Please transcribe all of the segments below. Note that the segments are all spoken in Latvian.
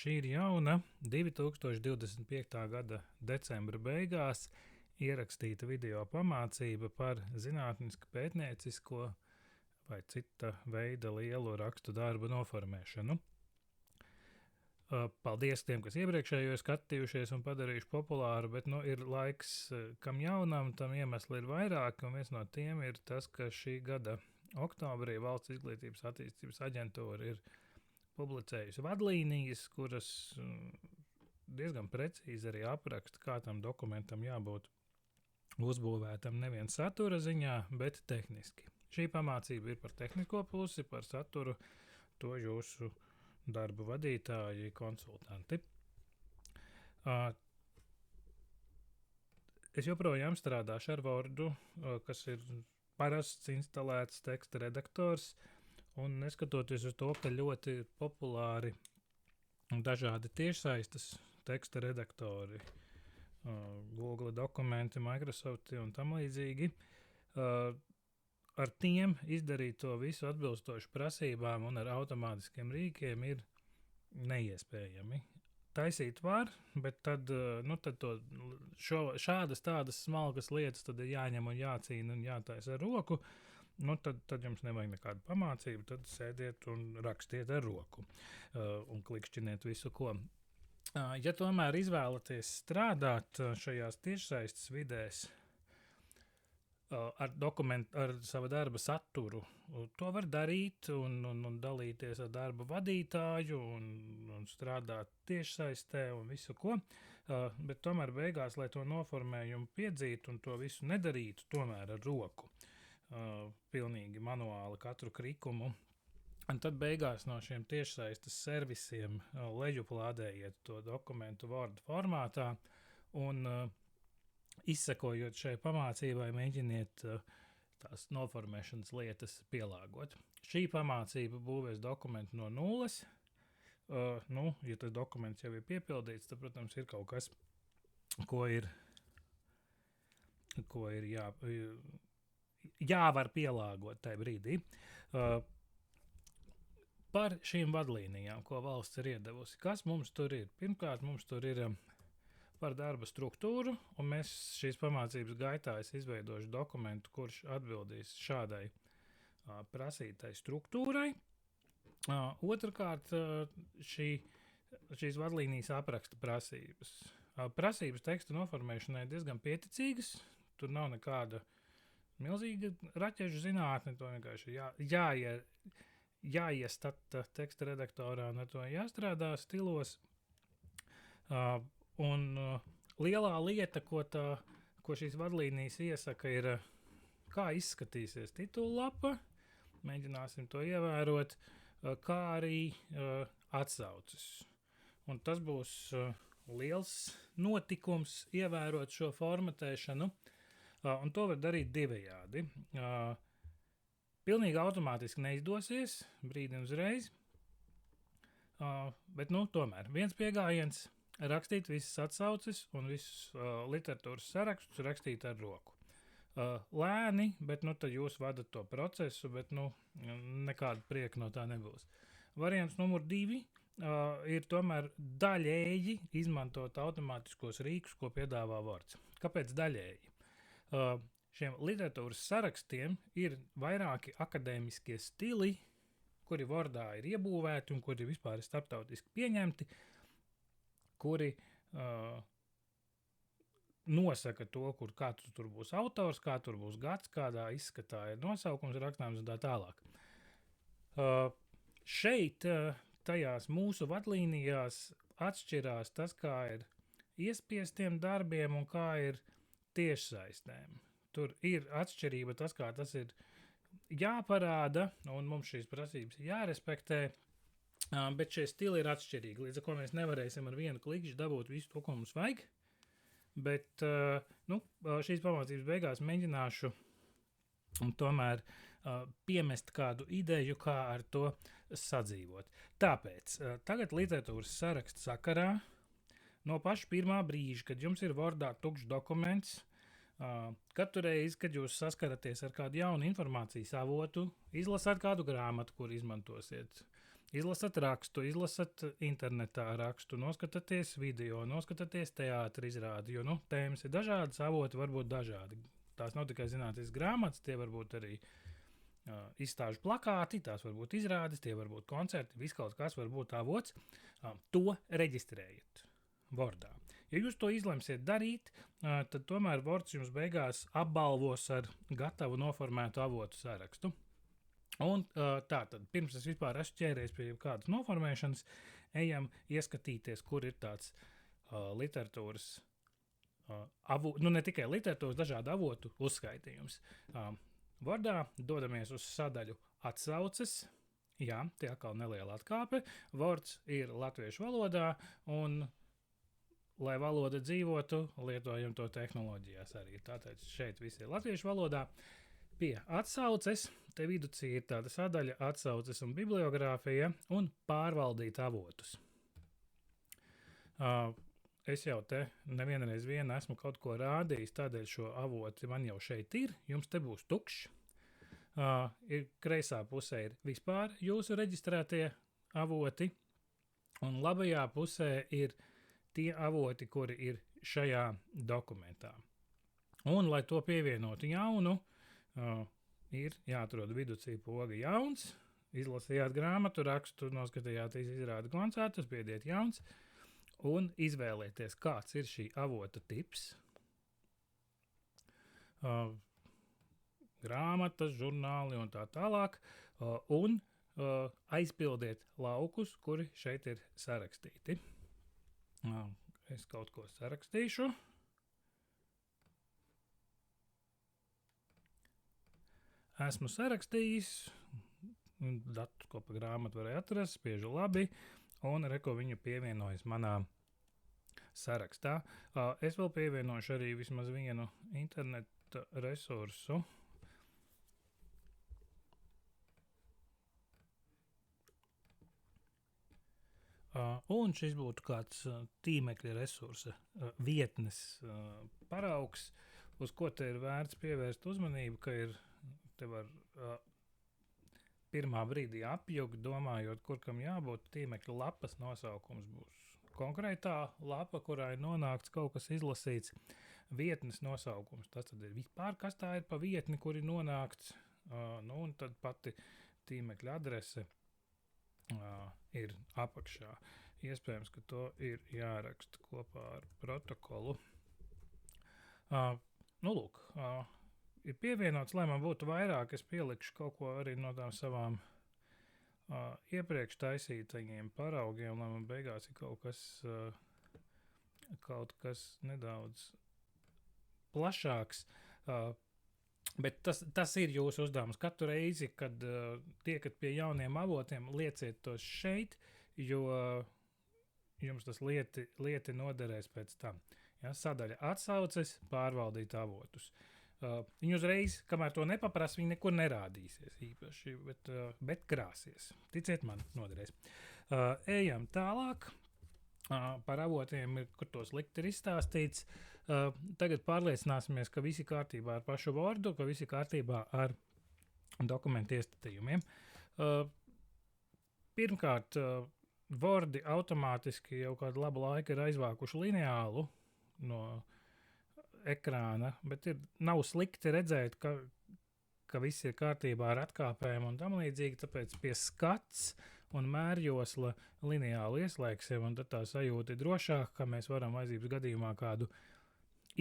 Šī ir jauna 2025. gada decembra beigās ierakstīta video pamācība par zinātnisku, pētniecisko vai cita veida lielu rakstu darbu noformēšanu. Paldies tiem, kas iepriekšējo skatījušies un padarījuši populāru, bet ir laiks, kam jaunam, tam iemesli ir vairāk, un viens no tiem ir tas, ka šī gada oktobrī Valsts izglītības attīstības aģentūra ir publicējusi vadlīnijas, kuras diezgan precīzi arī apraksta, kā tam dokumentam jābūt uzbūvētam nevien satura ziņā, bet tehniski. Šī pamācība ir par tehnisko pusi, par saturu to jūsu darba vadītāji, konsultanti. Es joprojām strādāšu ar Wordu, kas ir parasts instalēts teksta redaktors, un neskatoties uz to, ka ļoti populāri dažādi tiešsaistes teksta redaktori, Google dokumenti, Microsoft un tam līdzīgi, ar tiem izdarīt to visu atbilstoši prasībām un ar automātiskiem rīkiem ir neiespējami. Taisīt var, bet tad šādas tādas smalkas lietas tad ir jāņem un jācīna un jātaisa ar roku. Tad jums nevajag nekādu pamācību, tad sēdiet un rakstiet ar roku un klikšķiniet visu, ko. Ja tomēr izvēlaties strādāt šajās tiešsaistes vidēs, ar savu darba saturu, to var darīt un dalīties ar darba vadītāju un strādāt tiešsaistē un visu ko, bet tomēr beigās, lai to noformējumu piedzītu un to visu nedarītu, tomēr ar roku, pilnīgi manuāli katru krikumu, un tad beigās no šiem tiešsaistes servisiem lejuplādējiet to dokumentu Word formātā un izsekojot šai pamācībai, mēģiniet tās noformēšanas lietas pielāgot. Šī pamācība būvēs dokumentu no nulles. Ja tas dokuments jau ir piepildīts, tad, protams, ir kaut kas, ko ir jāvar pielāgot tajā brīdī. Par šīm vadlīnijām, ko valsts ir iedevusi. Kas mums tur ir? Pirmkārt, mums tur ir par darba struktūru, un mēs šīs pamācības gaitā izveidošu dokumentu, kurš atbildīs šādai prasītai struktūrai. Otrkārt, šīs vadlīnijas apraksta prasības. Prasības teksta noformēšanai diezgan pieticīgas, tur nav nekāda milzīga raķešu zinātne, to vienkārši jāiestata teksta redaktorā un ar to jāstrādā stilos. Un lielā lieta, ko šīs vadlīnijas iesaka, ir, kā izskatīsies titullapa, mēģināsim to ievērot, kā arī atsauces. Un tas būs liels notikums ievērot šo formatēšanu, un to var darīt divējādi. Pilnīgi automātiski neizdosies, brīdi uzreiz, bet tomēr viens piegājiens. Rakstīt visas atsauces un visus literatūras sarakstus rakstīt ar roku. Lēni, bet tad jūs vadat to procesu, bet nekāda prieka no tā nebūs. Variants numur 2 ir tomēr daļēji izmantot automātiskos rīkus, ko piedāvā Words. Kāpēc daļēji? Šiem literatūras sarakstiem ir vairāki akadēmiskie stili, kuri Wordā ir iebūvēti un kuri vispār ir starptautiski pieņemti, kuri nosaka to, kā tur būs autors, kā tur būs gads, kādā izskatā ir nosaukums rakstāms un tā tālāk. Šeit, tajās mūsu vadlīnijās, atšķirās tas, kā ir iespiestiem darbiem un kā ir tiešsaistēm. Tur ir atšķirība tas, kā tas ir jāparāda, un mums šīs prasības jārespektē. Bet šie stili ir atšķirīgi, līdz ar ko mēs nevarēsim ar vienu klikšķi dabūt visu to, ko mums vajag. Bet šīs pamācības beigās mēģināšu tomēr piemest kādu ideju, kā ar to sadzīvot. Tāpēc tagad literatūras saraksta sakarā no paša pirmā brīža, kad jums ir Wordā tukšs dokuments, katru reizi, kad jūs saskaraties ar kādu jaunu informācijas avotu, izlasāt kādu grāmatu, kur izmantosiet, Izlasat rakstu, izlasat internetā rakstu, noskatāties video, noskatāties teātra izrādi, jo tēmas ir dažādas, avoti var būt dažādi. Tās nav tikai zinātniskas grāmatas, tie var būt arī izstāžu plakāti, tās var būt izrādes, tie var būt koncerti, viss kaut kas var būt avots. To reģistrējiet Wordā. Ja jūs to izlemsiet darīt, tad tomēr Words jums beigās apbalvos ar gatavu noformētu avotu sarakstu. Un tātad, pirms es vispār esmu ķēries pie kādas noformēšanas, ejam ieskatīties, kur ir tāds literatūras, ne tikai literatūras, dažādu avotu uzskaitījums. Wordā dodamies uz sadaļu atsauces. Jā, tie atkal neliela atkāpe. Words ir latviešu valodā, un, lai valoda dzīvotu, lietojam to tehnoloģijās arī. Tātad šeit viss ir latviešu valodā. Pie atsauces, te viducī ir tāda sadaļa atsauces un bibliogrāfija un pārvaldīt avotus. Es jau te nevienreiz esmu kaut ko rādījis, tādēļ šo avoti man jau šeit ir, jums te būs tukšs. Ir kreisā pusē ir vispār jūsu reģistrētie avoti, un labajā pusē ir tie avoti, kuri ir šajā dokumentā. Un, lai to pievienotu jaunu, ir jāatrod viducī poga jauns, izlasījāt grāmatu, rakstu, noskatījāties izrādi koncertus, piediet jauns, un izvēlieties, kāds ir šī avota tips. Grāmatas, žurnāli un tā tālāk, un aizpildiet laukus, kuri šeit ir sarakstīti. Es kaut ko sarakstīšu. Esmu sarakstījis, datus, ko pa grāmatu varēja atrast, spiežu labi, un reko viņu pievienojas manā sarakstā. Es vēl pievienošu arī vismaz vienu interneta resursu. Un šis būtu kāds tīmekļa resursa vietnes paraugs, uz ko te ir vērts pievērst uzmanību, ka ir te var pirmā brīdī apjukt, domājot, kur kam jābūt. Tīmekļa lapas nosaukums būs konkrētā lapa, kurā ir nonākts kaut kas izlasīts. Vietnes nosaukums, tas tad ir vispār, kas tā ir pa vietni, kur ir nonākts, un tad pati tīmekļa adrese ir apakšā. Iespējams, ka to ir jāraksta kopā ar protokolu. Lūk, ir pievienots, lai man būtu vairāk, es pielikšu kaut ko arī no tām savām iepriekš taisītajiem paraugiem, lai man beigās ir kaut kas nedaudz plašāks. Bet tas ir jūsu uzdevums. Katru reizi, kad tiekat pie jauniem avotiem, lieciet tos šeit, jo jums tas lieti noderēs pēc tam. Ja, sadaļa atsauces, pārvaldīt avotus. Viņi uzreiz, kamēr to nepaprasa, viņi nekur nerādīsies īpaši, bet krāsies. Ticiet man, noderēs. Ejam tālāk. Par avotiem, kur tos likt ir izstāstīts. Tagad pārliecināsimies, ka visi kārtībā ar pašu Wordu, ka visi kārtībā ar dokumentu iestatījumiem. Pirmkārt, Wordi automātiski jau kādu labu laiku ir aizvākuši lineālu no ekrāna, bet nav slikti redzēt, ka viss ir kārtībā ar atkāpēm un tam līdzīgi, tāpēc pie skats un mērjosla lineāli ieslēgsim, un tad tā sajūta ir drošāk, ka mēs varam vajadzības gadījumā kādu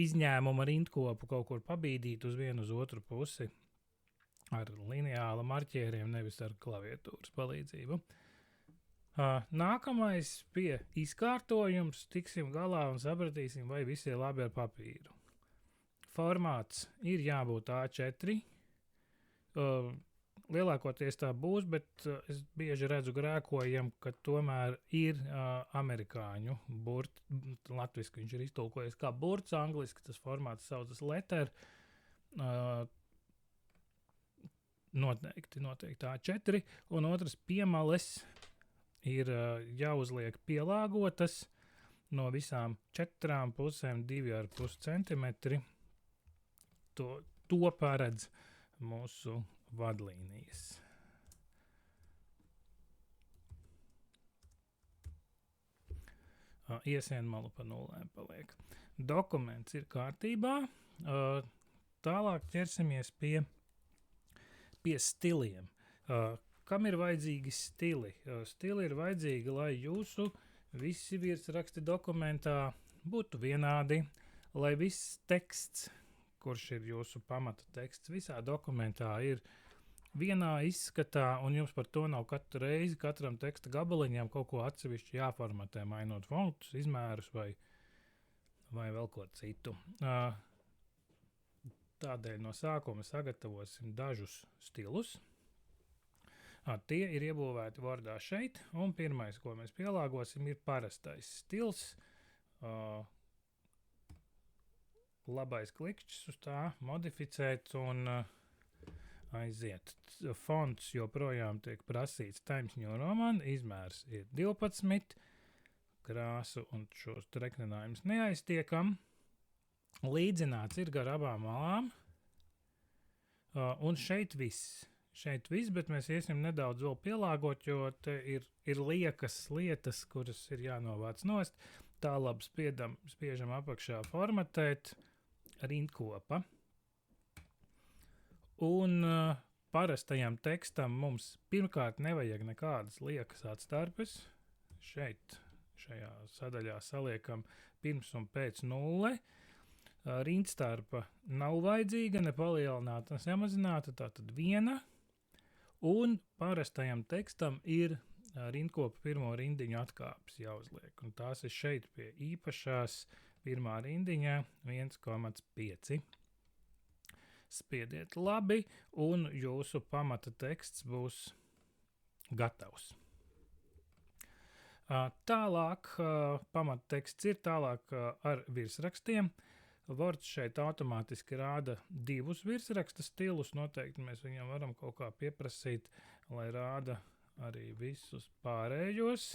izņēmumu rindkopu kaut kur pabīdīt uz vienu uz otru pusi ar lineāla marķieriem, nevis ar klaviatūras palīdzību. Nākamais pie izkārtojums, tiksim galā un sapratīsim, vai viss ir labi ar papīru. Formāts ir jābūt A4. Lielākoties tā būs, bet es bieži redzu grēkojam, ka tomēr ir amerikāņu burts, latviski viņš ir iztulkojies kā burts, angliski tas formāts saucas letter, noteikti A4, un otrs piemales ir jāuzliek pielāgotas no visām 4 pusēm 2,5 centimetri. To paredz mūsu vadlīnijas. iesienmalu pa nullēm paliek. Dokuments ir kārtībā. Tālāk ķersimies pie stiliem. Kam ir vajadzīgi stili? Stili ir vajadzīgi, lai jūsu visi virsraksti dokumentā būtu vienādi, lai viss teksts, kurš ir jūsu pamata teksts, visā dokumentā ir vienā izskatā, un jums par to nav katru reizi, katram teksta gabaliņam kaut ko atsevišķi jāformatē, mainot fontus, izmērus vai vēl ko citu. Tādēļ no sākuma sagatavosim dažus stilus. Tie ir iebūvēti Wordā šeit, un pirmais, ko mēs pielāgosim, ir parastais stils. Labais klikšķis uz tā, modificēt un aiziet. Fonts joprojām tiek prasīts Times New Roman, izmērs ir 12, krāsu un šos rekninājumus neaiztiekam. Līdzināts ir gar abām malām, un šeit viss. Šeit viss, bet mēs iesim nedaudz vēl pielāgot, jo te ir liekas lietas, kuras ir jānovāc nost. Tālāk spiežam apakšā formatēt rindkopa. Un parastajam tekstam mums pirmkārt nevajag nekādas liekas atstarpes. Šeit, šajā sadaļā saliekam pirms un pēc nulle. Rindstarpa nav vajadzīga, ne palielināta, ne samazināta, tātad viena. Un parastajam tekstam ir rindkopa pirmo rindiņu atkāpes jāuzliek. Un tās ir šeit pie īpašās pirmā rindiņā 1,5. Spiediet labi, un jūsu pamata teksts būs gatavs. Tālāk pamata teksts ir tālāk ar virsrakstiem. Words šeit automātiski rāda divus virsraksta stilus. Noteikti mēs viņam varam kaut kā pieprasīt, lai rāda arī visus pārējos.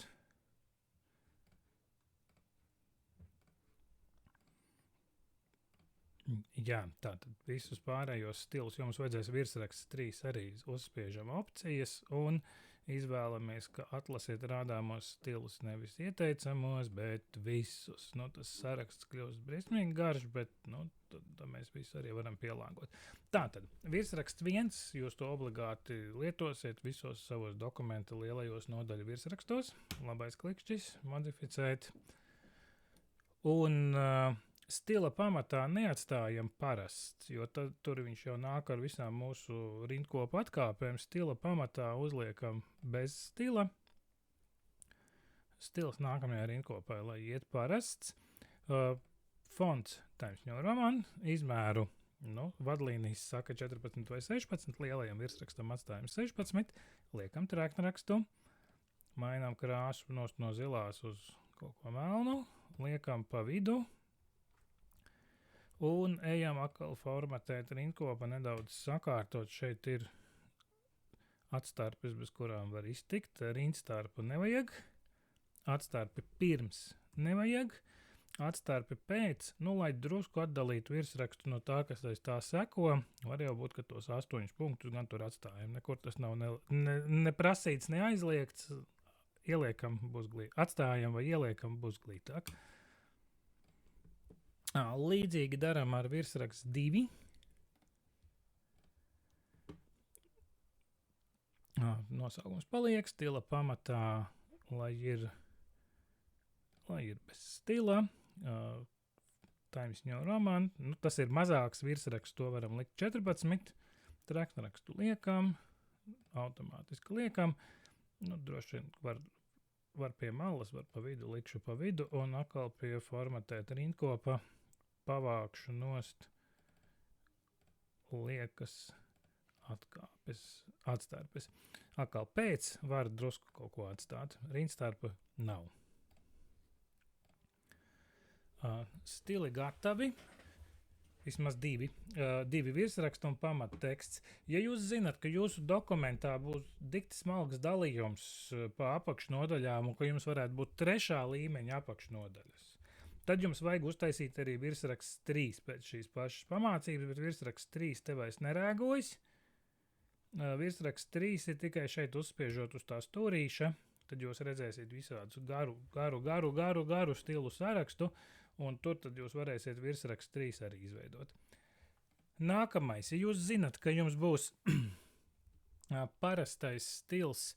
Jā, tātad visus pārējos stilus jums vajadzēs virsraksts 3 arī uzspiežam opcijas un izvēlamies, ka atlasiet rādāmos stilus nevis ieteicamos, bet visus. Tas saraksts kļūst briesmīgi garš, bet tad mēs visu arī varam pielāgot. Tātad, virsraksts 1, jūs to obligāti lietosiet visos savos dokumenta lielajos nodaļu virsrakstos. Labais klikšķis, modificēt. Un stila pamatā neatstājam parasts, jo tur viņš jau nāk ar visām mūsu rindkopu atkāpēm. Stila pamatā uzliekam bez stila. Stils nākamajā rindkopā, lai iet parasts. Fonts Times New Roman, izmēru, vadlīnijas saka 14 vai 16, lielajam virsrakstam atstājam 16, liekam treknrakstu, mainām krāsu no zilās uz kaut ko melnu, liekam pa vidu, un ejam atkal formatēt rindkopa, nedaudz sakārtot. Šeit ir atstarpes, bez kurām var iztikt. Rindstarpu nevajag. Atstarpi pirms nevajag. Atstarpi pēc, lai drusku atdalītu virsrakstu no tā, kas aiz tā seko. Var jau būt, ka tos 8 punktus gan tur atstājam. Nekur tas nav ne prasīts, ne aizliegts. Ieliekam, būs glītāk. Atstājam vai ieliekam, būs glītāk. Līdzīgi daram ar virsraksts 2. Nosaukums paliek, stila pamatā, lai ir bez stila. Times New Roman, tas ir mazāks virsraksts, to varam likt 14. Treknrakstu liekam, automātiski liekam. Droši vien var pie malas, var pa vidu, likšu pa vidu, un atkal pie formatēt rindkopa pavākšu nost liekas atkāpes, atstarpes. Atkal pēc var drusku kaut ko atstāt. Rindstarpa nav. Stili gatavi. Vismaz divi virsraksti un pamatteksts. Ja jūs zinat, ka jūsu dokumentā būs dikti smalks dalījums pa apakšnodaļām un ka jums varētu būt 3. līmeņa apakšnodaļas, tad jums vajag uztaisīt arī virsraksts 3 pēc šīs pašas pamācības, bet virsraksts 3 te vairs nerēgojas. Virsraksts 3 ir tikai šeit uzspiežot uz tā stūrīša, tad jūs redzēsiet visādus garu stilu sarakstu, un tur tad jūs varēsiet virsrakstu 3 arī izveidot. Nākamais, ja jūs zinat, ka jums būs parastais stils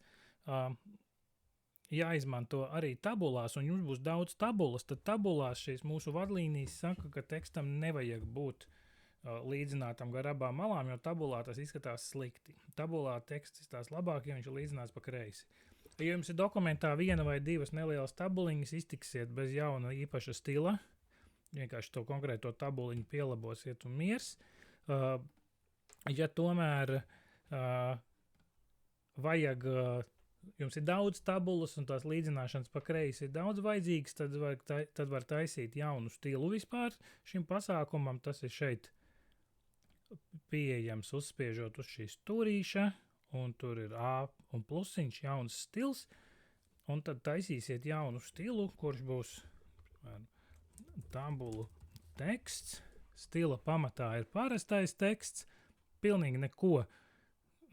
jāizmanto arī tabulās, un jums būs daudz tabulas, tad tabulās šīs mūsu vadlīnijas saka, ka tekstam nevajag būt līdzinātam gar abām malām, jo tabulā tas izskatās slikti. Tabulā teksts izskatās labāk, ja viņš ir līdzināts pa kreisi. Ja jums ir dokumentā 1 vai 2 nelielas tabuliņas, iztiksiet bez jauna īpaša stila, vienkārši to konkrēto tabuliņu pielabosiet un miers. Ja tomēr vajag, jums ir daudz tabulas un tās līdzināšanas pa kreisi ir daudz vajadzīgas, tad var taisīt jaunu stilu vispār šim pasākumam. Tas ir šeit pieejams uzspiežot uz šī stūrīša, un tur ir A un plusiņš, jauns stils, un tad taisīsiet jaunu stilu, kurš būs tabulu teksts. Stila pamatā ir parastais teksts, pilnīgi neko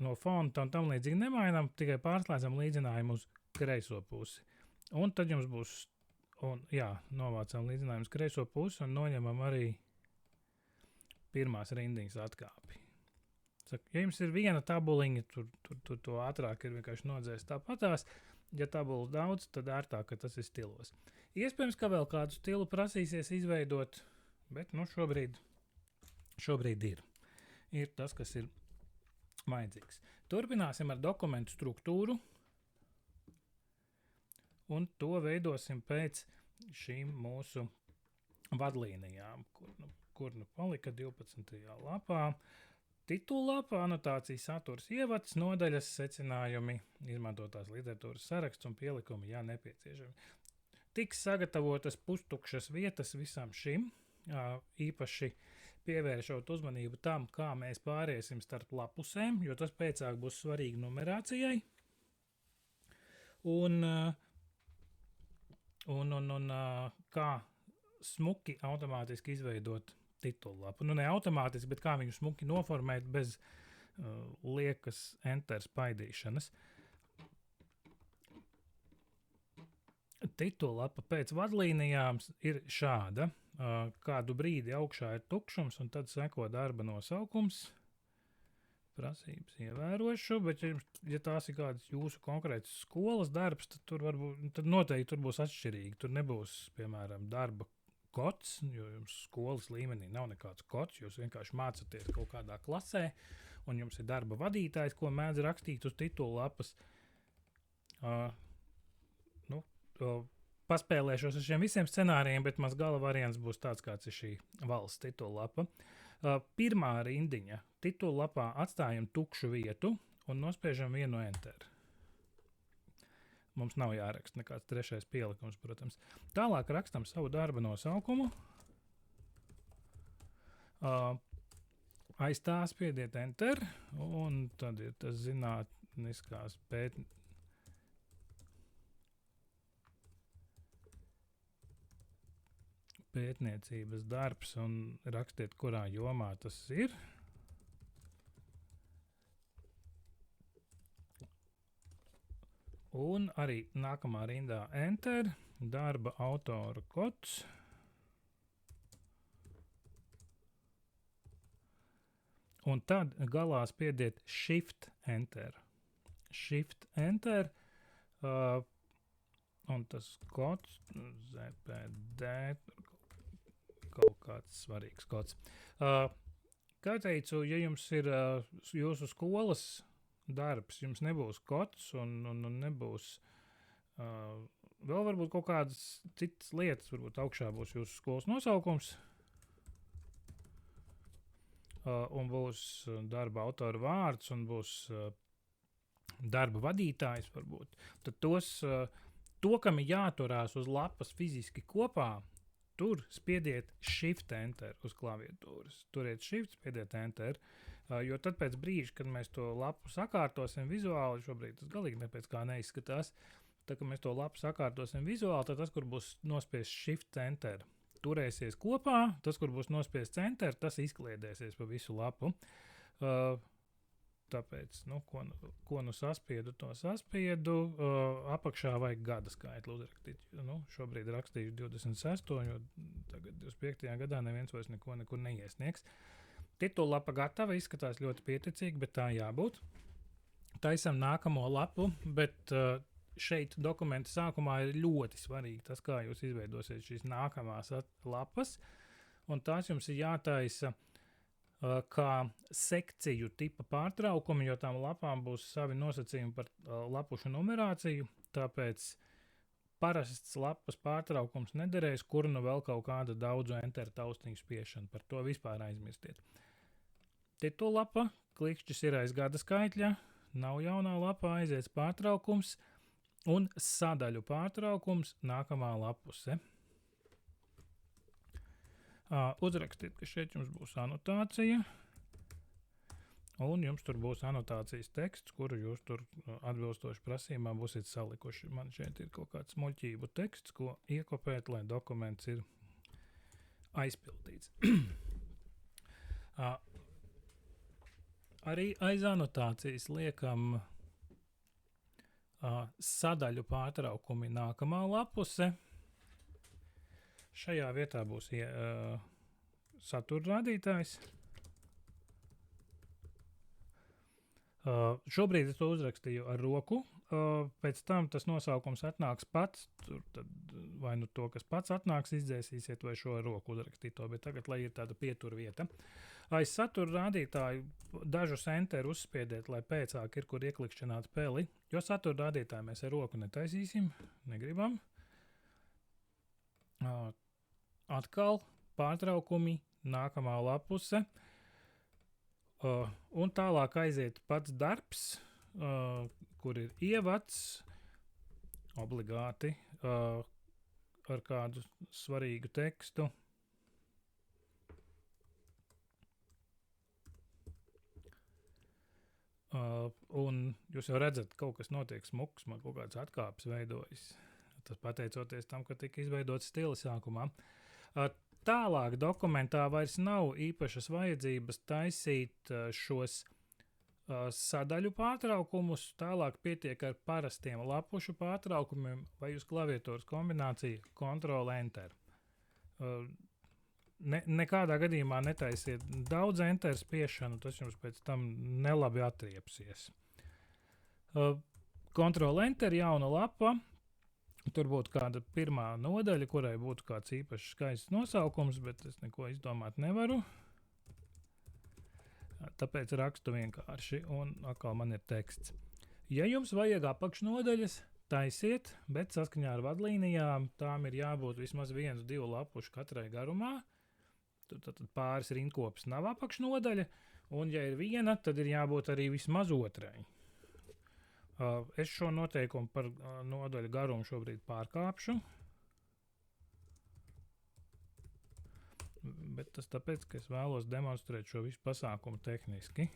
no fonta un tam līdzīgi nemainām, tikai pārslēdzam līdzinājumu uz kreiso pusi. Un tad jums būs, novācam līdzinājumu uz kreiso pusi un noņemam arī pirmās rindiņas atkāpi. Ja jums ir viena tabuliņa, tur to ātrāk ir vienkārši nodzēst tāpatās. Ja tabulas daudz, tad ērtāk, ka tas ir stilos. Iespējams, ka vēl kādu stilu prasīsies izveidot, bet šobrīd ir. Ir tas, kas ir vajadzīgs. Turpināsim ar dokumentu struktūru, un to veidosim pēc šīm mūsu vadlīnijām, kur palika 12. lapā. Titulapā anotācija saturs ievads, nodaļas secinājumi, izmantotās literatūras saraksts un pielikumi, ja nepieciešami. Tiks sagatavotas pustukšas vietas visam šim, īpaši pievēršot uzmanību tam, kā mēs pāriesim starp lapusēm, jo tas pēcāk būs svarīgi numerācijai. Un kā smuki automātiski izveidot titullapu. Ne automātiski, bet kā viņu smuki noformēt bez liekas enter spaidīšanas. Titullapa pēc vadlīnijām ir šāda. Kādu brīdi augšā ir tukšums, un tad seko darba nosaukums. Prasības ievērošu, bet ja tās ir kādas jūsu konkrētas skolas darbs, tad noteikti tur būs atšķirīgi. Tur nebūs, piemēram, darba kods, jo jums skolas līmenī nav nekāds kods, jūs vienkārši mācaties kaut kādā klasē, un jums ir darba vadītājs, ko mēdz rakstīt uz titullapas. Paspēlēšos ar šiem visiem scenārijiem, bet mans gala variants būs tāds, kāds ir šī valsts titullapa. Pirmā rindiņa titullapā atstājam tukšu vietu un nospiežam vienu enter. Mums nav jāraksta nekāds trešais pielikums, protams. Tālāk rakstam savu darba nosaukumu. Aiz tā spiediet enter, un tad ir tas zinātniskās pētniecības darbs un rakstiet, kurā jomā tas ir. Un arī nākamā rindā enter, darba autora kods. Un tad galā spiediet shift enter. Shift enter. Un tas kods, ZPD, kaut kāds svarīgs kods. Kā teicu, ja jums ir jūsu skolas darbs, jums nebūs kods un nebūs vēl varbūt kaut kādas citas lietas, varbūt augšā būs jūsu skolas nosaukums un būs darba autora vārds un būs darba vadītājs varbūt, tad to, kam ir jāturās uz lapas fiziski kopā, tur spiediet shift enter uz klaviatūras. Turiet shift, spiediet enter. Jo tad pēc brīža, kad mēs to lapu sakārtosim vizuāli, šobrīd tas galīgi nepēc kā neizskatās, tad, kad mēs to lapu sakārtosim vizuāli, tad tas, kur būs nospiests shift enter, turēsies kopā, tas, kur būs nospiests enter, tas izkliedēsies pa visu lapu. tāpēc, ko nu saspiedu, to saspiedu. Apakšā vajag gada skaitli uzrakstīt. Šobrīd rakstīšu 26, jo tagad 25. gadā neviens vairs nekur neiesniegs. Titullapa gatava, izskatās ļoti pieticīgi, bet tā jābūt. Taisam nākamo lapu, bet šeit dokumenta sākumā ir ļoti svarīgi tas, kā jūs izveidosiet šīs nākamās lapas, un tās jums ir jātaisa kā sekciju tipa pārtraukumi, jo tām lapām būs savi nosacījumi par lapušu numerāciju, tāpēc parasts lapas pārtraukums nederēs, kur nu vēl kaut kāda daudzu enter taustiņu spiešana. Par to vispār aizmirstiet. Titullapa, klikšķis ir aiz gada skaitļa, nav jaunā lapā, aizies pārtraukums un sadaļu pārtraukums nākamā lapuse. Uzrakstiet, ka šeit jums būs anotācija, un jums tur būs anotācijas teksts, kuru jūs tur atbilstoši prasībām būsiet salikuši. Man šeit ir kaut kāds muļķību teksts, ko iekopēt, lai dokuments ir aizpildīts. Arī aiz anotācijas liekam sadaļu pārtraukumi nākamā lapuse. Šajā vietā būs satura rādītājs. Šobrīd es to uzrakstīju ar roku. Pēc tam tas nosaukums atnāks pats. Tur tad vai nu to, kas pats atnāks, izdzēsīsiet, vai šo ar roku uzrakstīto. Bet tagad, lai ir tāda pietura vieta. Aiz satura rādītāju dažus enter uzspiediet, lai pēcāk ir, kur ieklikšķināt peli. Jo satura rādītāju mēs ar roku netaisīsim, negribam. Atkal pārtraukumi, nākamā lapuse, un tālāk aiziet pats darbs, kur ir ievads, obligāti, ar kādu svarīgu tekstu. Un jūs jau redzat, kaut kas notiek smuks, man kaut kāds atkāpes veidojas. Tas pateicoties tam, ka tika izveidots stili sākumā. Tālāk dokumentā vairs nav īpašas vajadzības taisīt šos sadaļu pārtraukumus. Tālāk pietiek ar parastiem lapušu pārtraukumiem vai uz klaviatūras kombināciju Ctrl-Enter. Nekādā gadījumā netaisiet daudz enter spiešanu, tas jums pēc tam nelabi atriepsies. Ctrl-Enter, jauna lapa. Tur būtu kāda pirmā nodaļa, kurai būtu kāds īpašs skaists nosaukums, bet es neko izdomāt nevaru. Tāpēc rakstu vienkārši, un atkal man ir teksts. Ja jums vajag apakšnodaļas, taisiet, bet saskaņā ar vadlīnijām tām ir jābūt vismaz 1-2 lapušu katrai garumā. Tad pāris rindkopas nav apakšnodaļa, un ja ir viena, tad ir jābūt arī vismaz otrai. Es šo noteikumu par nodaļu garumu šobrīd pārkāpšu. Bet tas tāpēc, ka es vēlos demonstrēt šo visu pasākumu tehniski.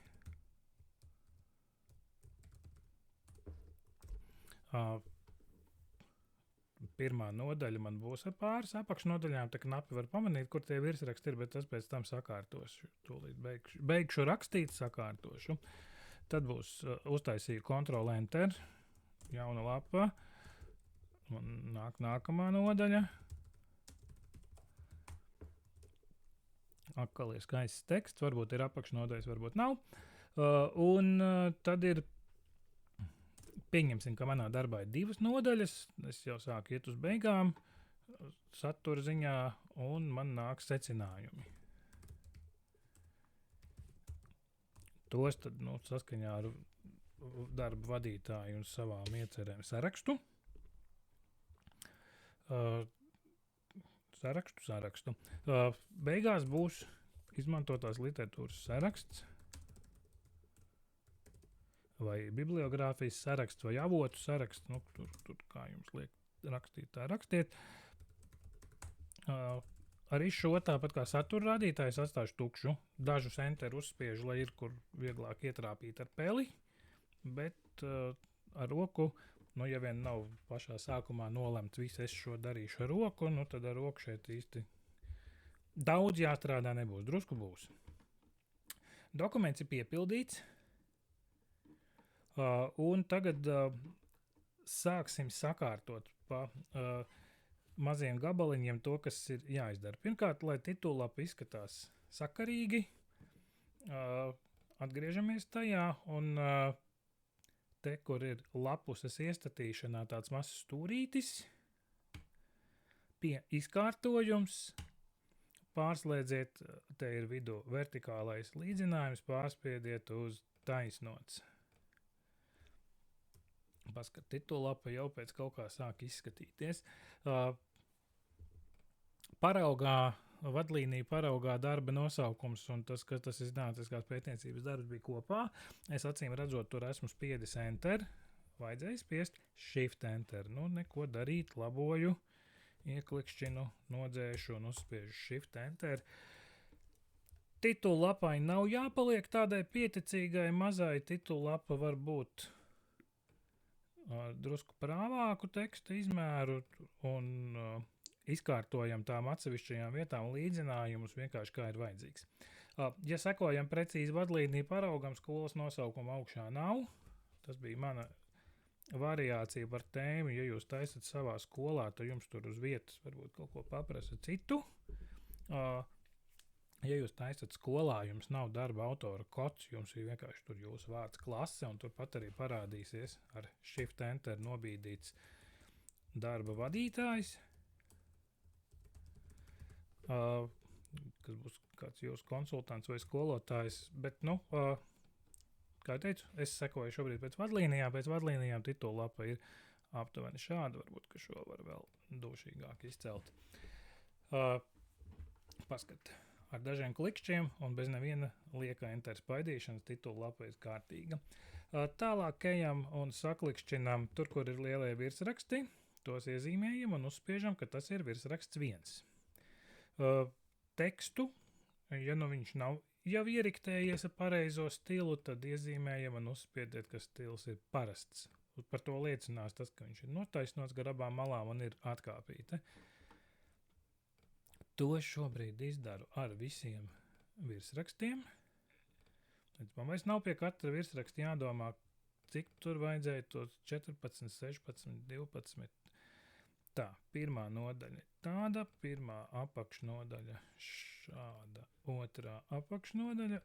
Pirmā nodaļa man būs ar pāris apakšnodaļām, tā knapi var pamanīt, kur tie virsraksti ir, bet tas pēc tam sakārtošu. Tūlīt beigšu rakstīt, sakārtošu. Tad būs uztaisīju Ctrl-Enter, jauna lapa, un nākamā nodaļa. Atkal ir skaists teksts, varbūt ir apakšnodaļas, varbūt nav. Un tad ir, pieņemsim, ka manā darbā ir 2 nodaļas, es jau sāku iet uz beigām, satura ziņā, un man nāk secinājumi. Tos tad saskaņā ar darba vadītāju un savām iecerēm sarakstu. Sarakstu. Beigās būs izmantotās literatūras saraksts, vai bibliogrāfijas saraksts, vai avotu saraksts. Tur kā jums liek rakstīt, tā rakstiet. Arī šo tāpat kā satura rādītājs atstāšu tukšu. Dažus enter uzspiežu, lai ir kur vieglāk ietrāpīt ar peli, bet ar roku, ja vien nav pašā sākumā nolemts, visu es šo darīšu ar roku, tad ar roku šeit īsti daudz jāstrādā nebūs, drusku būs. Dokuments ir piepildīts. Un tagad sāksim sakārtot pa maziem gabaliņiem to, kas ir jāizdara. Pirmkārt, lai titullapa izskatās sakarīgi, atgriežamies tajā un te, kur ir lapuses iestatīšanā tāds mazs stūrītis, pie izkārtojums, pārslēdziet, te ir vidū vertikālais līdzinājums, pārspiediet uz taisnots. Paskat, titullapa jau pēc kaut kā sāk izskatīties. Vadlīnija paraugā darba nosaukums un tas, ka tas ir zinātniskās pētniecības darbs bija kopā. Es acīm redzot, tur esmu spiedis Enter, vajadzēja spiest Shift Enter. Nu, neko darīt, laboju, ieklikšķinu, nodzēšu un uzspiežu Shift Enter. Titullapai nav jāpaliek tādai pieticīgai mazai, titullapa var būt drusku prāvāku tekstu izmēru un izkārtojam tām atsevišķajām vietām līdzinājumus vienkārši kā ir vajadzīgs. Ja sekojam precīzi vadlīniju paraugam, skolas nosaukuma augšā nav. Tas bija mana variācija par tēmu. Ja jūs taisat savā skolā, tad jums tur uz vietas varbūt kaut ko paprasa citu. Ja jūs taisat skolā, jums nav darba autora kods, jums ir vienkārši tur jūsu vārds klase, un turpat arī parādīsies ar Shift Enter nobīdīts darba vadītājs, kas būs kāds jūsu konsultants vai skolotājs, bet, kā teicu, es sekoju šobrīd pēc vadlīnijām titullapa ir aptuveni šāda, varbūt, ka šo var vēl dūšīgāk izcelt. Paskat. Ar dažiem klikšķiem un bez neviena lieka enter spaidīšanas titullapa ir kārtīga. Tālāk ejam un saklikšķinam tur, kur ir lielie virsraksti, tos iezīmējam un uzspiežam, ka tas ir virsraksts 1. Tekstu, ja nu viņš nav jau ieriktējies ar pareizo stilu, tad iezīmējam un uzspiediet, ka stils ir parasts. Par to liecinās tas, ka viņš ir notaisnots gar abām malām un ir atkāpīte. To šobrīd izdaru ar visiem virsrakstiem. Man vairs nav pie katra virsraksta jādomā, cik tur vajadzēja tos 14, 16, 12. Tā, pirmā nodaļa tāda, pirmā apakšnodaļa šāda, otrā apakšnodaļa,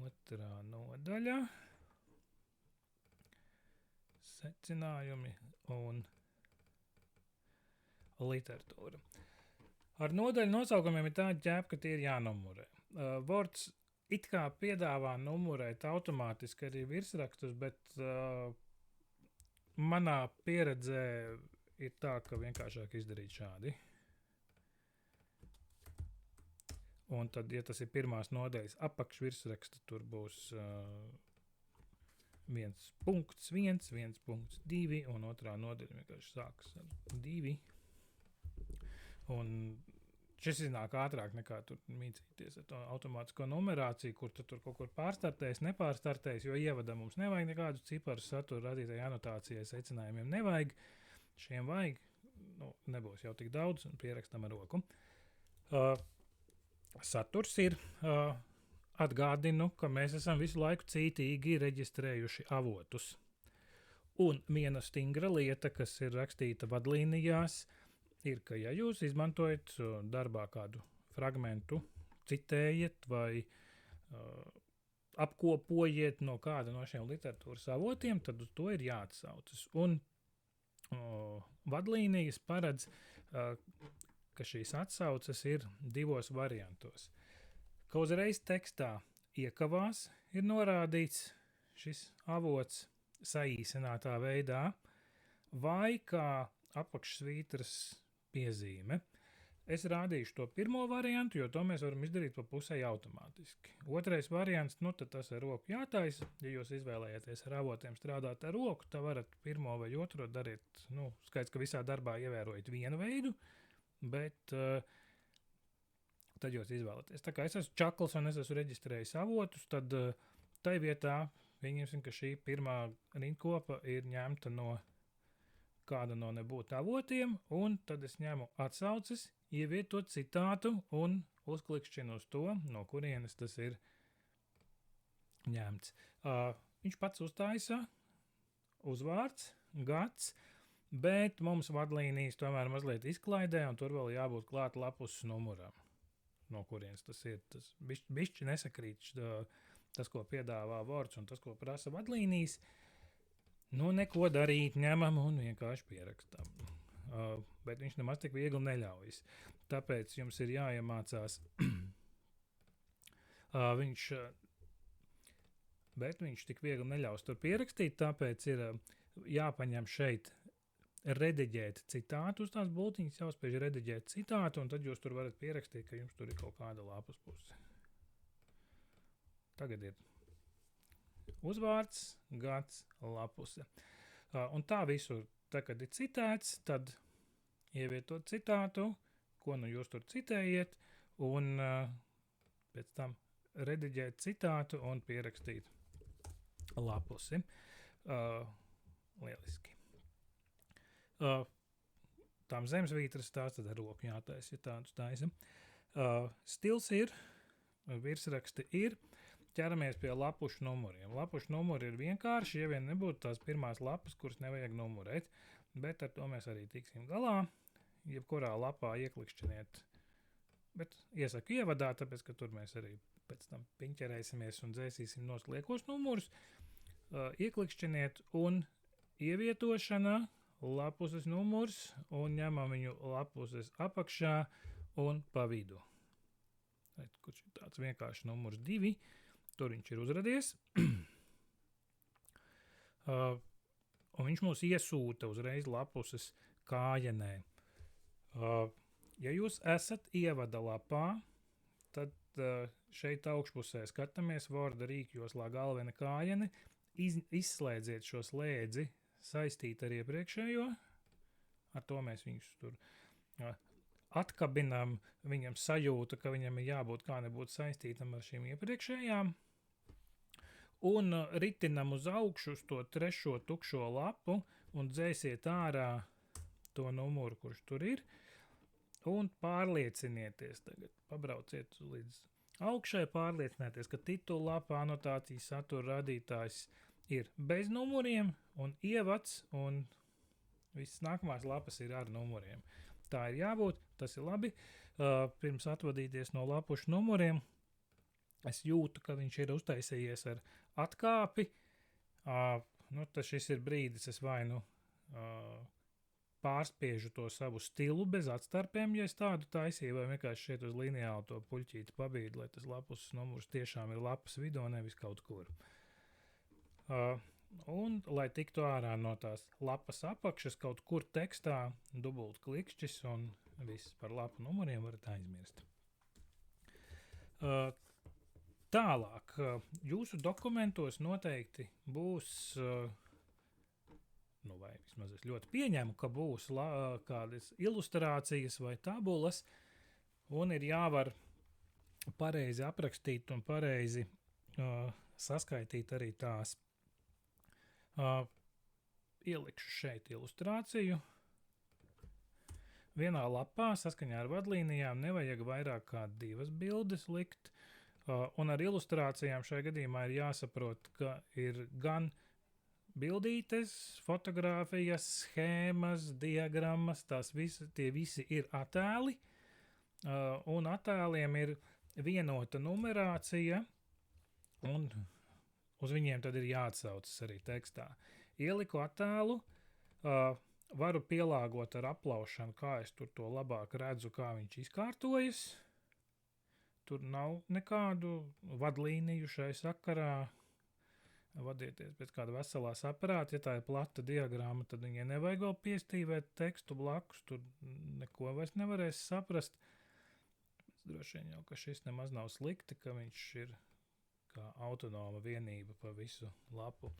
otrā nodaļa, secinājumi un literatūra. Ar nodaļu nosaukumiem ir tāda ķēpa, ka tie ir jānumurē. Words it kā piedāvā numurēt automātiski arī virsrakstus, bet manā pieredzē ir tā, ka vienkāršāk izdarīt šādi. Un tad, ja tas ir pirmās nodaļas apakšvirsraksta, tur būs 1.1, 1.2 un otrā nodaļa vienkārši sākas ar 2. Un šis iznāk ātrāk nekā tur mīcīties ar to automātisko numerāciju, kur tu tur kaut kur pārstartēs, nepārstartēs, jo ievada mums nevajag nekādus ciparus satura radītai anotācijai, secinājumiem nevajag. Šiem vajag, nebūs jau tik daudz, un pierakstam ar roku. Saturs ir, atgādinu, ka mēs esam visu laiku cītīgi reģistrējuši avotus. Un viena stingra lieta, kas ir rakstīta vadlīnijās, ir, ka ja jūs izmantojat darbā kādu fragmentu, citējiet vai apkopojiet no kāda no šiem literatūras avotiem, tad uz to ir jāatsaucas. Un vadlīnijas paredz, ka šīs atsaucas ir 2 variantos. Ka uzreiz tekstā iekavās ir norādīts šis avots saīsinātā veidā, vai kā apakšsvītras piezīme. Es rādīšu to pirmo variantu, jo to mēs varam izdarīt pa pusei automātiski. Otrais variants, tad tas ar roku jātaisa. Ja jūs izvēlējāties ar avotiem strādāt ar roku, tad varat pirmo vai otro darīt, skaidrs, ka visā darbā ievērojat vienu veidu, bet tad jūs izvēlaties. Tā kā es esmu čakls un es esmu reģistrējis avotus, tad tai vietā, pieņemsim, ka šī pirmā rindkopa ir ņemta no kāda no nebūtu avotiem, un tad es ņemu atsauces, ievietot citātu un uzklikšķinu uz to, no kurienes tas ir ņemts. Viņš pats uztaisa uzvārds, gads, bet mums vadlīnijas tomēr mazliet izklaidē, un tur vēl jābūt klāt lapus numuram, no kurienes tas ir. Tas bišķi nesakrīt tas, ko piedāvā Words un tas, ko prasa vadlīnijas. Nu, neko darīt, ņemam un vienkārši pierakstam. Bet viņš nemaz tik viegli neļaujas. Tāpēc jums ir jāiemācās. Bet viņš tik viegli neļaus tur pierakstīt, tāpēc ir jāpaņem šeit rediģēt citātu uz tās bultiņas, jāuzspiež rediģēt citātu, un tad jūs tur varat pierakstīt, ka jums tur ir kaut kāda lapas puse. Tagad ir uzvārds, gads, lapuse. Un tā visur, tā, kad ir citēts, tad ievietot citātu, ko nu jūs tur citējiet, un pēc tam rediģēt citātu un pierakstīt lapusi. Lieliski. Tām zemesvītras tās tad ar roku jātaisa, ja tādus taisa. Stils ir, virsraksti ir, ķeramies pie lapušu numuriem. Lapušu numuri ir vienkārši, ja vien nebūtu tās pirmās lapas, kuras nevajag numurēt, bet ar to mēs arī tiksim galā. Jebkurā lapā ieklikšķiniet, bet iesaku ievadā, tāpēc, ka tur mēs arī pēc tam piņķerēsimies un dzēsīsim nost liekos numurus. Ieklikšķiniet un ievietošana, lapuses numurs un ņemam viņu lapuses apakšā un pa vidu. Kurš ir tāds vienkārši numurs 2, tur viņš ir uzradies. Un viņš mūs iesūta uzreiz lapuses kājenē. Ja jūs esat ievada lapā, tad šeit augšpusē skatāmies Worda rīkjoslā galvena kājeni, izslēdziet šo slēdzi saistīt ar iepriekšējo, ar to mēs viņus tur atkabinām, viņam sajūta, ka viņam ir jābūt kā nebūtu saistītam ar šīm iepriekšējām, un ritinam uz augšu uz to trešo tukšo lapu un dzēsiet ārā to numuru, kurš tur ir, un pārliecinieties tagad, pabrauciet līdz augšai, pārliecinieties, ka titula lapa, anotācijas satura radītājs ir bez numuriem un ievads, un visas nākamās lapas ir ar numuriem. Tā ir jābūt, tas ir labi. Pirms atvadīties no lapušu numuriem, es jūtu, ka viņš ir uztaisījies ar atkāpi. Tas šis ir brīdis, es vai nu pārspiežu to savu stilu bez atstarpiem, ja es tādu taisīju, vai vienkārši šeit uz lineāli to puļķīti pabīdu, lai tas lapus numurs tiešām ir lapas vidū, nevis kaut kur. Un, lai tiktu ārā no tās lapas apakšas, kaut kur tekstā dubult klikšķis un viss par lapu numuriem varat aizmirst. Tālāk, jūsu dokumentos noteikti būs, vai vismaz es ļoti pieņemu, ka būs kādas ilustrācijas vai tabulas, un ir jāvar pareizi aprakstīt un pareizi saskaitīt arī tās. Ielikšu šeit ilustrāciju. Vienā lapā saskaņā ar vadlīnijām nevajag vairāk kā 2 bildes likt, un ar ilustrācijām šajā gadījumā ir jāsaprot, ka ir gan bildītes, fotogrāfijas, schēmas, diagrammas, tie visi ir attēli, un attēliem ir vienota numerācija, un uz viņiem tad ir jāatsaucas arī tekstā. Ieliku attēlu, varu pielāgot ar aplaušanu, kā es tur to labāk redzu, kā viņš izkārtojas. Tur nav nekādu vadlīniju šai sakarā. Vadieties pēc kāda veselā saprāta. Ja tā ir plata diagramma, tad viņai nevajag vēl piestīvēt tekstu blakus. Tur neko vairs nevarēs saprast. Droši vien jau, ka šis nemaz nav slikti, ka viņš ir kā autonoma vienība pa visu lapu.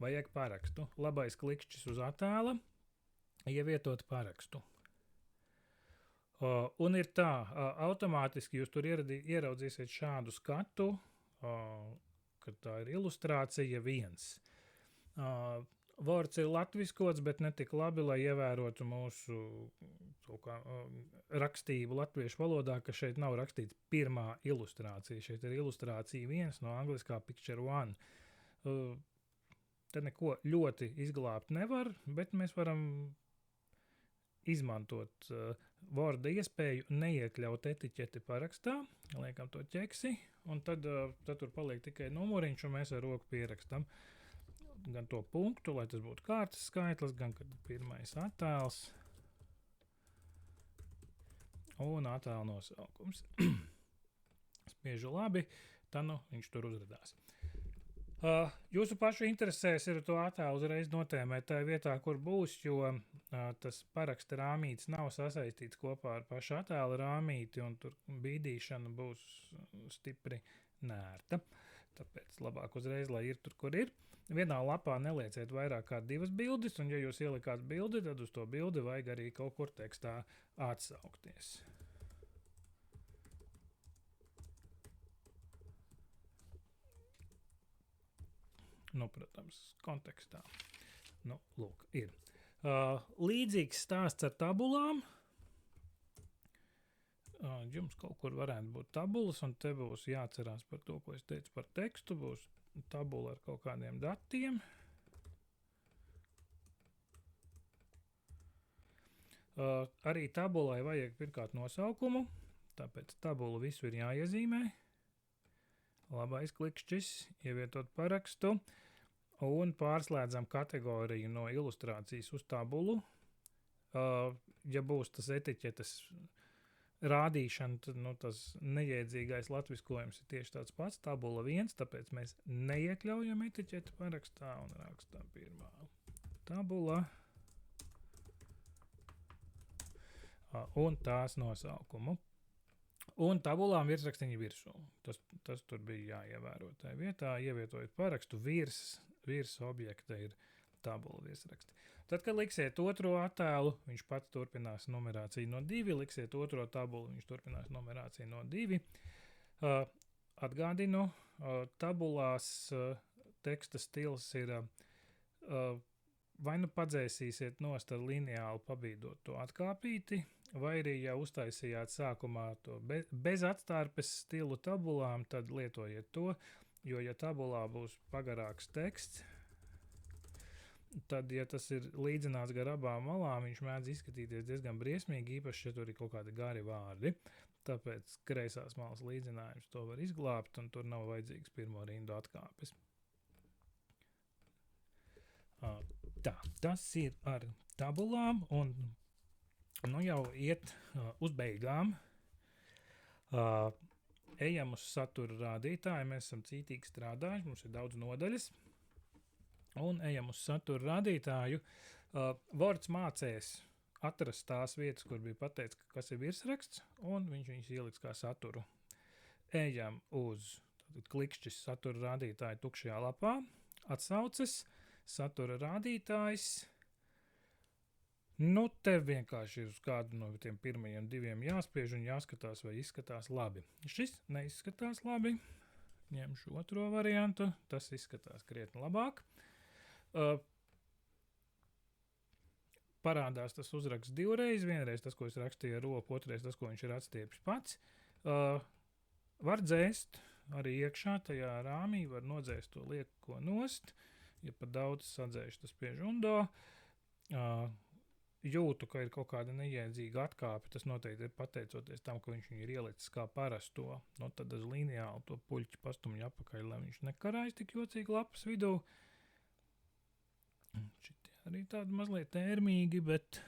Vajag parakstu. Labais klikšķis uz attēla, ievietot parakstu. Un ir tā, automātiski jūs tur ieraudzīsiet šādu skatu, kad tā ir ilustrācija 1. Words ir latviskots, bet ne tik labi, lai ievērotu mūsu rakstību latviešu valodā, ka šeit nav rakstīts pirmā ilustrācija. Šeit ir ilustrācija 1 no angliskā picture 1. Te neko ļoti izglābt nevar, bet mēs varam izmantot Worda iespēju neiekļaut etiķeti parakstā, liekam to ķeksi, un tad tur paliek tikai numuriņš, un mēs ar roku pierakstam gan to punktu, lai tas būtu kārtas skaitlis, gan kad pirmais attēls un attēla nosaukums. Spiežu labi, tad viņš tur uzradās. Jūsu pašu interesēs ir to attēlu uzreiz notēmēt tajā vietā, kur būs, jo tas paraksta rāmītis nav sasaistīts kopā ar pašu attēla rāmīti, un tur bīdīšana būs stipri nērta. Tāpēc labāk uzreiz, lai ir tur, kur ir. Vienā lapā nelieciet vairāk kā 2 bildes, un ja jūs ielikāt bildi, tad uz to bildi vajag arī kaut kur tekstā atsaukties. Nu, protams, kontekstā. Nu, lūk, ir. Līdzīgs stāsts ar tabulām. Jums kaut kur varētu būt tabulas, un te būs jāatcerās par to, ko es teicu par tekstu. Būs tabula ar kaut kādiem datiem. Arī tabulai vajag pirmkārt nosaukumu, tāpēc tabulu visu ir jāiezīmē. Labais klikšķis, ievietot parakstu, un pārslēdzam kategoriju no ilustrācijas uz tabulu. Ja būs tas etiķetes rādīšana, tad tas nejēdzīgais latviskojums ir tieši tāds pats, tabula 1, tāpēc mēs neiekļaujam etiķeti parakstā un rakstām pirmā tabula un tās nosaukumu. Un tabulām virsrakstiņi virsū. Tas tur bija jāievēro tajā vietā, ievietojot parakstu virs objekta ir tabula virsraksti. Tad, kad liksiet otro attēlu, viņš pats turpinās numerāciju no 2, liksiet otro tabulu, viņš turpinās numerāciju no 2. Atgādinu, tabulās teksta stils ir vai nu padzēsīsiet nost ar lineālu pabīdot to atkāpīti, vai arī, ja uztaisījāt sākumā to bez atstārpes stilu tabulām, tad lietojiet to, jo, ja tabulā būs pagarāks teksts, tad, ja tas ir līdzināts gar abām malām, viņš mēdz izskatīties diezgan briesmīgi, īpaši, ja tur ir kaut kādi gari vārdi. Tāpēc kreisās malas līdzinājums to var izglābt, un tur nav vajadzīgs pirmo rindu atkāpes. Tā, tas ir ar tabulām, un nu jau iet uz beigām. Ejam uz satura rādītāju, mēs esam cītīgi strādājuši, mums ir daudz nodaļas, un ejam uz satura rādītāju. Words mācēs atrast tās vietas, kur bija pateikts, kas ir virsraksts, un viņš viņus ieliks kā saturu. Ejam uz klikšķis satura rādītāju tukšajā lapā, atsauces, satura rādītājs. Nu, te vienkārši ir uz kādu no tiem pirmajiem 2 jāspiež un jāskatās, vai izskatās labi. Šis neizskatās labi. Ņemšu otro variantu. Tas izskatās krietni labāk. Parādās tas uzraksts 2 reizes. Vienreiz tas, ko es rakstīju ar roku, otrais tas, ko viņš ir atstiepis pats. Var dzēst arī iekšā tajā rāmī, var nodzēst to lieko nost. Ja pat daudz sadzēšu, tas spiež undo. Jūtu, ka ir kaut kāda nejēdzīga atkāpe, tas noteikti ir pateicoties tam, ka viņš viņu ir ielicis kā parasto. No tad uz lineāli to puļķi pastumļu apakaļ, lai viņš nekarājas tik jocīgi lapas vidū. Šitie arī tādi mazliet ērmīgi, bet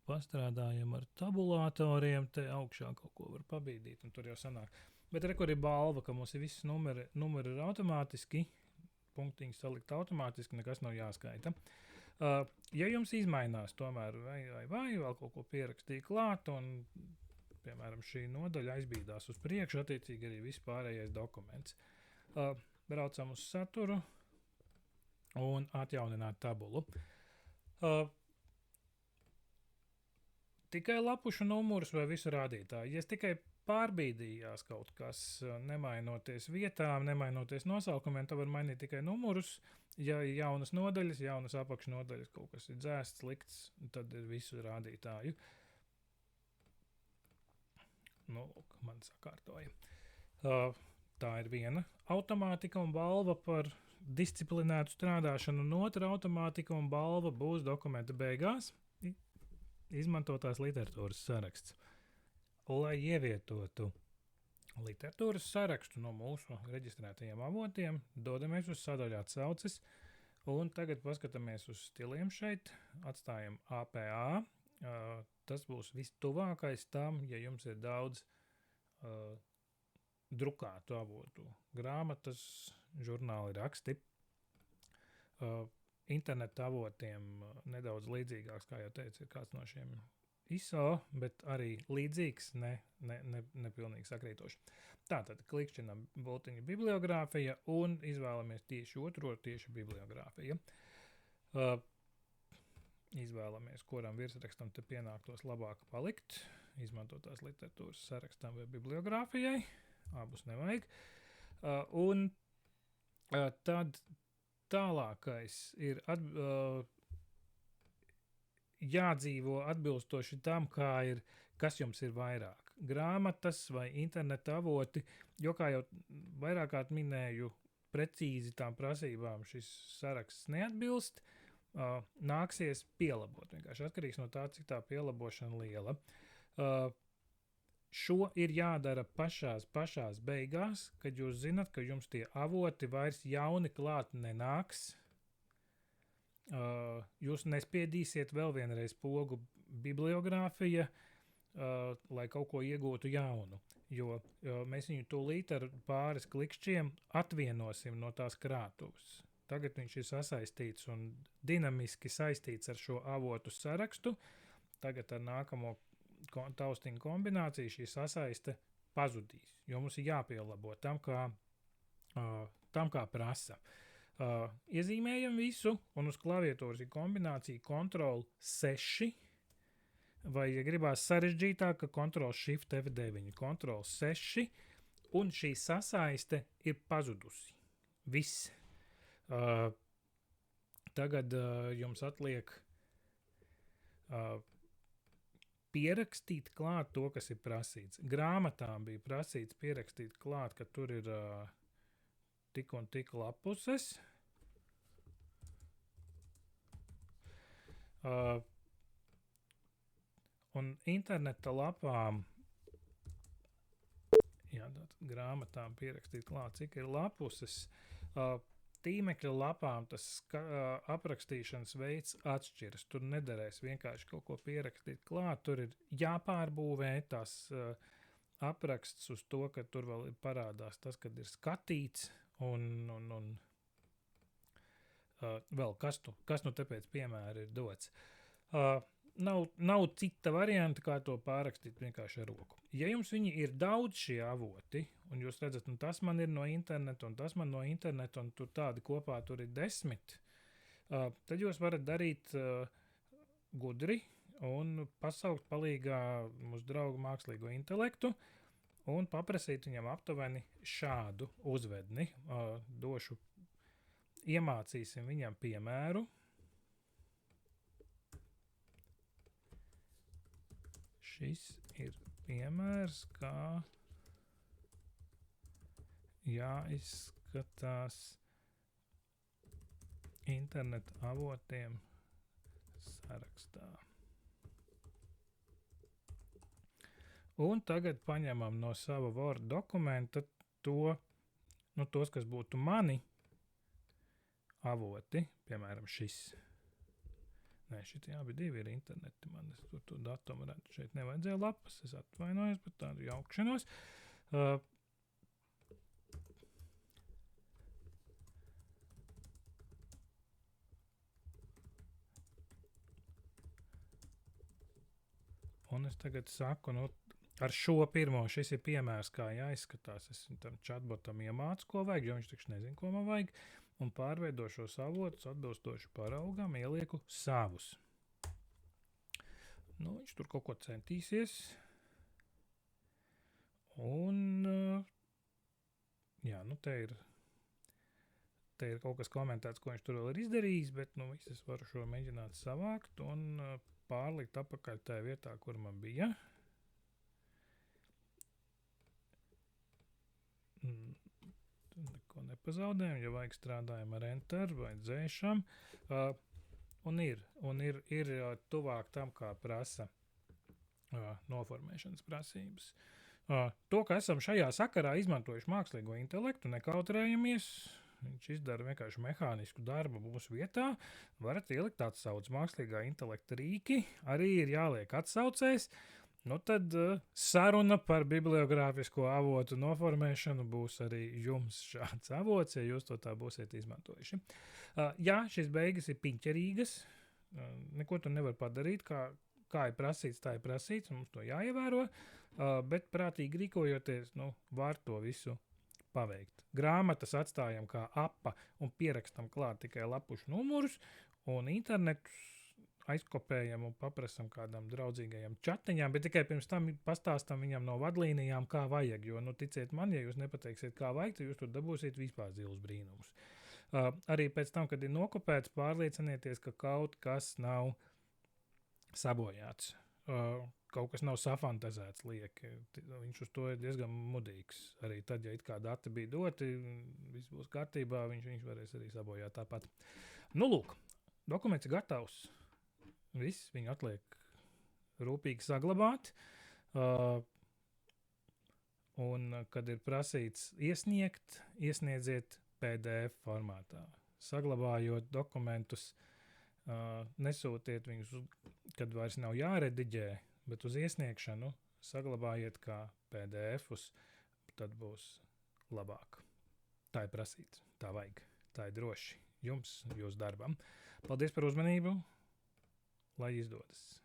pastrādājam ar tabulātoriem, te augšā kaut ko var pabīdīt, un tur jau sanāk. Bet re, kur ir balva, ka mums ir visi numeri ir automātiski, punktiņus salikt automātiski, nekas nav jāskaita. Ja jums izmainās tomēr vai vēl kaut ko pierakstīja klāt, un, piemēram, šī nodaļa aizbīdās uz priekšu, attiecīgi arī viss pārējais dokuments. Braucam uz saturu un atjaunināt tabulu. tikai lapušu numurus vai visu rādītāju. Ja es tikai pārbīdījās kaut kas, nemainoties vietām, nemainoties nosaukumiem, tad var mainīt tikai numurus. Ja ir jaunas nodaļas, jaunas apakšnodaļas, kaut kas ir dzēsts, likts, tad ir visu rādītāju. Nu, lūk, man sakārtoja. Tā ir viena automātika un balva par disciplinētu strādāšanu, un otra automātika un balva būs dokumenta beigās izmantotās literatūras saraksts. Lai ievietotu literatūras sarakstu no mūsu reģistrētajiem avotiem, dodamies uz sadaļu atsauces, un tagad paskatāmies uz stiliem šeit, atstājam APA. Tas būs vistuvākais tam, ja jums ir daudz drukātu avotu, grāmatas, žurnāli, raksti. Interneta avotiem nedaudz līdzīgāks, kā jau teicu, ir kāds no šiem ISO, bet arī līdzīgs, ne pilnīgi sakrītoši. Tātad klikšķinam bultiņu bibliogrāfija un izvēlamies tieši otro, tieši bibliogrāfija. Izvēlamies, kuram virsrakstam te pienāktos labāk palikt, izmantotās literatūras sarakstam vai bibliogrāfijai, abus nevajag. Un tad tālākais ir jādzīvo atbilstoši tam, kas jums ir vairāk. Grāmatas vai interneta avoti, jo, kā jau vairākārt minēju, precīzi tām prasībām šis saraksts neatbilst, nāksies pielabot. Vienkārši atkarīgs no tā, cik tā pielabošana liela. Šo ir jādara pašās beigās, kad jūs zinat, ka jums tie avoti vairs jauni klāt nenāks. Jūs nespiedīsiet vēl vienreiz pogu bibliogrāfija, lai kaut ko iegūtu jaunu, jo mēs viņu tūlīt ar pāris klikšķiem atvienosim no tās krātuves. Tagad viņš ir sasaistīts un dinamiski saistīts ar šo avotu sarakstu. Tagad ar nākamo taustiņu kombināciju šī sasaiste pazudīs, jo mums ir jāpielabo tam, kā prasa. Iezīmējam visu, un uz klaviatūras ir kombinācija Ctrl+6, vai, ja gribās sarežģītāk, Ctrl+Shift F9, Ctrl+6, un šī sasaiste ir pazudusi. Viss. Tagad jums atliek pierakstīt klāt to, kas ir prasīts. Grāmatām bija prasīts pierakstīt klāt, ka tur ir tik un tik lapuses. Un interneta lapām, grāmatām pierakstīt klāt, cik ir lapuses. Tīmekļa lapām tas aprakstīšanas veids atšķiras. Tur nederēs vienkārši kaut ko pierakstīt klāt. Tur ir jāpārbūvē tās apraksts uz to, ka tur vēl parādās tas, kad ir skatīts un vēl kas nu tāpēc piemēra ir dots. Nav cita varianta, kā to pārrakstīt vienkārši ar roku. Ja jums viņi ir daudz šie avoti, un jūs redzat, un tas man ir no interneta, un tas man no interneta, un tur tādi kopā tur ir 10, tad jūs varat darīt gudri un pasaukt palīgā mūsu draugu mākslīgo intelektu un paprasīt viņam aptuveni šādu uzvedni. Iemācīsim viņam piemēru. Šis ir piemērs, kā jāizskatās interneta avotiem sarakstā. Un tagad paņemam no sava Word dokumenta tos, kas būtu mani avoti, piemēram šis. Nē, šitie abi divi ir interneti. Man es to datumu redzu. Šeit nevajadzēja lapas. Es atvainojos par tādu jaukšanos. Un es tagad saku, ar šo pirmo, šis ir piemērs, kā jāizskatās. Es tam chatbotam iemācu, ko vajag, jo viņš taču nezin, ko man vajag. Un pārveido šos avotus atbilstoši paraugam, ielieku savus. Nu, viņš tur kaut ko centīsies. Un, jā, nu te ir kaut kas komentēts, ko viņš tur vēl ir izdarījis, bet, nu, es varu šo mēģināt savākt un pārlikt apakaļ tajā vietā, kur man bija. Neko nepazaudējam, ja vajag strādājam ar Enter vai dzēšam. Un ir tuvāk tam, kā prasa noformēšanas prasības. To, ka esam šajā sakarā izmantojuši mākslīgo intelektu, nekautrējamies, viņš izdara vienkārši mehānisku darbu mūsu vietā, varat ielikt atsauc mākslīgā intelekta rīki, arī ir jāliek atsaucēs, nu tad saruna par bibliogrāfisko avotu noformēšanu būs arī jums šāds avots, ja jūs to tā būsiet izmantojuši. Jā, šis beigas ir piņķerīgas, neko tu nevar padarīt, kā ir prasīts, tā ir prasīts, mums to jāievēro, bet prātīgi rīkojoties, nu, var to visu paveikt. Grāmatas atstājam kā apa un pierakstam klāt tikai lapušu numurus, un internetus aizkopējam un paprasam kādam draudzīgajam čatiņām, bet tikai pirms tam pastāstam viņam no vadlīnijām, kā vajag, jo, nu, ticiet man, ja jūs nepateiksiet, kā vajag, tad jūs tur dabūsiet vispār zilus brīnumus. Arī pēc tam, kad ir nokopēts, pārliecinieties, ka kaut kas nav sabojāts. Kaut kas nav safantazēts lieki. Viņš uz to ir diezgan mudīgs. Arī tad, ja it kā dati bija doti, viss būs kārtībā, viņš varēs arī sabojāt tāpat. Nu, lūk, dokuments ir gatavs. Viss, viņu atliek rūpīgi saglabāt. Un, kad ir prasīts iesniedziet PDF formātā. Saglabājot dokumentus, nesūtiet viņus, kad vairs nav jārediģē, bet uz iesniegšanu saglabājiet kā PDF-us, tad būs labāk. Tā ir prasīts, tā vajag, tā ir droši jums, jūsu darbam. Paldies par uzmanību, lai izdodas!